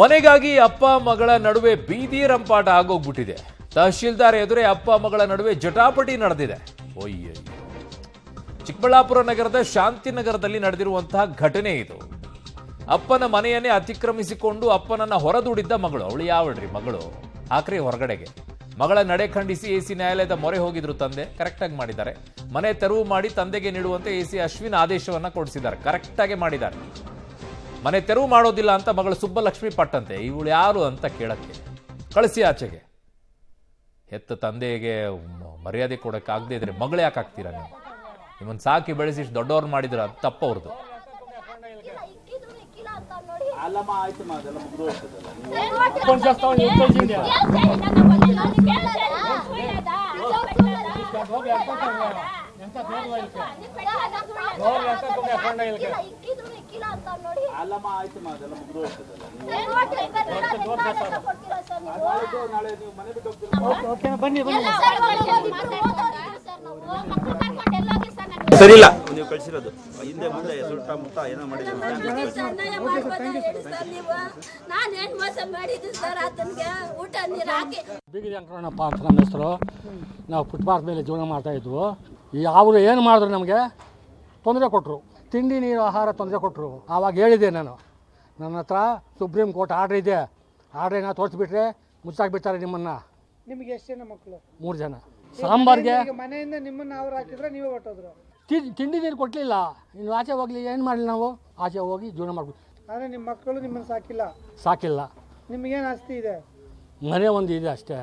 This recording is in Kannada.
ಮನೆಗಾಗಿ ಅಪ್ಪ ಮಗಳ ನಡುವೆ ಬೀದಿ ರಂಪಾಟ ಆಗೋಗ್ಬಿಟ್ಟಿದೆ. ತಹಶೀಲ್ದಾರ್ ಎದುರೇ ಅಪ್ಪ ಮಗಳ ನಡುವೆ ಜಟಾಪಟಿ ನಡೆದಿದೆ. ಒಯ್ಯ, ಚಿಕ್ಕಬಳ್ಳಾಪುರ ನಗರದ ಶಾಂತಿನಗರದಲ್ಲಿ ನಡೆದಿರುವಂತಹ ಘಟನೆ ಇದು. ಅಪ್ಪನ ಮನೆಯನ್ನೇ ಅತಿಕ್ರಮಿಸಿಕೊಂಡು ಅಪ್ಪನನ್ನ ಹೊರದೂಡಿದ್ದ ಮಗಳು. ಅವಳು ಯಾವಳ್ರಿ ಮಗಳು, ಆಕ್ರಿ ಹೊರಗಡೆಗೆ. ಮಗಳ ನಡೆ ಖಂಡಿಸಿ ಎಸಿ ನ್ಯಾಯಾಲಯದ ಮೊರೆ ಹೋಗಿದ್ರು ತಂದೆ. ಕರೆಕ್ಟಾಗಿ ಮಾಡಿದ್ದಾರೆ. ಮನೆ ತೆರವು ಮಾಡಿ ತಂದೆಗೆ ನೀಡುವಂತೆ ಎಸಿ ಅಶ್ವಿನ್ ಆದೇಶವನ್ನ ಕೊಡಿಸಿದ್ದಾರೆ. ಕರೆಕ್ಟಾಗಿ ಮಾಡಿದ್ದಾರೆ. ಮನೆ ತೆರವು ಮಾಡೋದಿಲ್ಲ ಅಂತ ಮಗಳು ಸುಬ್ಬಲಕ್ಷ್ಮಿ ಪಟ್ಟಂತೆ. ಇವಳು ಯಾರು ಅಂತ ಕೇಳಕ್ಕೆ ಕಳಿಸಿ ಆಚೆಗೆ. ಹೆತ್ತ ತಂದೆಗೆ ಮರ್ಯಾದೆ ಕೊಡಕ್ಕಾಗದೇ ಇದ್ರೆ ಮಗಳು ಯಾಕೆ ಆಗ್ತೀರಾ ನೀವು? ನಿಮ್ಮನ್ನ ಸಾಕಿ ಬೆಳೆಸಿ ಇಷ್ಟು ದೊಡ್ಡವ್ರು ಮಾಡಿದ್ರ ಅದು ತಪ್ಪವ್ರದ್ದು. ಸರಿ ಇಲ್ಲ ನೀವು ಕಳಿಸಿರೋದು ಹಿಂದೆ ಮುಂದೆ ಸುತ್ತ ಏನೋ ಮಾಡಿದ್ರು. ಬಿಗಿ ವೆಂಕಟರಮಣಪ್ಪ ಅಂತ ನಮ್ಮ ಹೆಸರು. ನಾವು ಫುಟ್ಪಾತ್ ಮೇಲೆ ಜೀವನ ಮಾಡ್ತಾಯಿದ್ವು. ಅವರು ಏನು ಮಾಡಿದ್ರು, ನಮಗೆ ತೊಂದರೆ ಕೊಟ್ಟರು. ತಿಂಡಿ ನೀರು ಆಹಾರ ತೊಂದರೆ ಕೊಟ್ಟರು. ಆವಾಗ ಹೇಳಿದೆ ನಾನು, ನನ್ನ ಹತ್ರ ಸುಪ್ರೀಂ ಕೋರ್ಟ್ ಆರ್ಡ್ರ್ ಇದೆ, ಆರ್ಡ್ರನ್ನ ತೋರಿಸ್ಬಿಟ್ರೆ ಮುಚ್ಚಾಕ್ಬಿಡ್ತಾರೆ ನಿಮ್ಮನ್ನು. ನಿಮಗೆ ಎಷ್ಟು ಜನ ಮಕ್ಕಳು? 3 ಜನ. ಸಾಂಬಾರ್ಗೆ ಮನೆಯಿಂದ ನಿಮ್ಮನ್ನು ಅವ್ರು ಹಾಕಿದ್ರೆ ನೀವೇ ಹೊಟ್ಟೋದ್ರು. ತಿಂಡಿ ನೀರು ಕೊಡಲಿಲ್ಲ. ಇನ್ನು ಆಚೆ ಹೋಗ್ಲಿ ಏನು ಮಾಡಲಿ, ನಾವು ಆಚೆ ಹೋಗಿ ಜೀವನ ಮಾಡ್ಬಿಟ್ಟು. ಆದರೆ ನಿಮ್ಮ ಮಕ್ಕಳು ನಿಮ್ಮನ್ನು ಸಾಕಿಲ್ಲ? ಸಾಕಿಲ್ಲ. ನಿಮಗೇನು ಆಸ್ತಿ ಇದೆ? ಮನೆ ಒಂದು ಇದೆ ಅಷ್ಟೇ.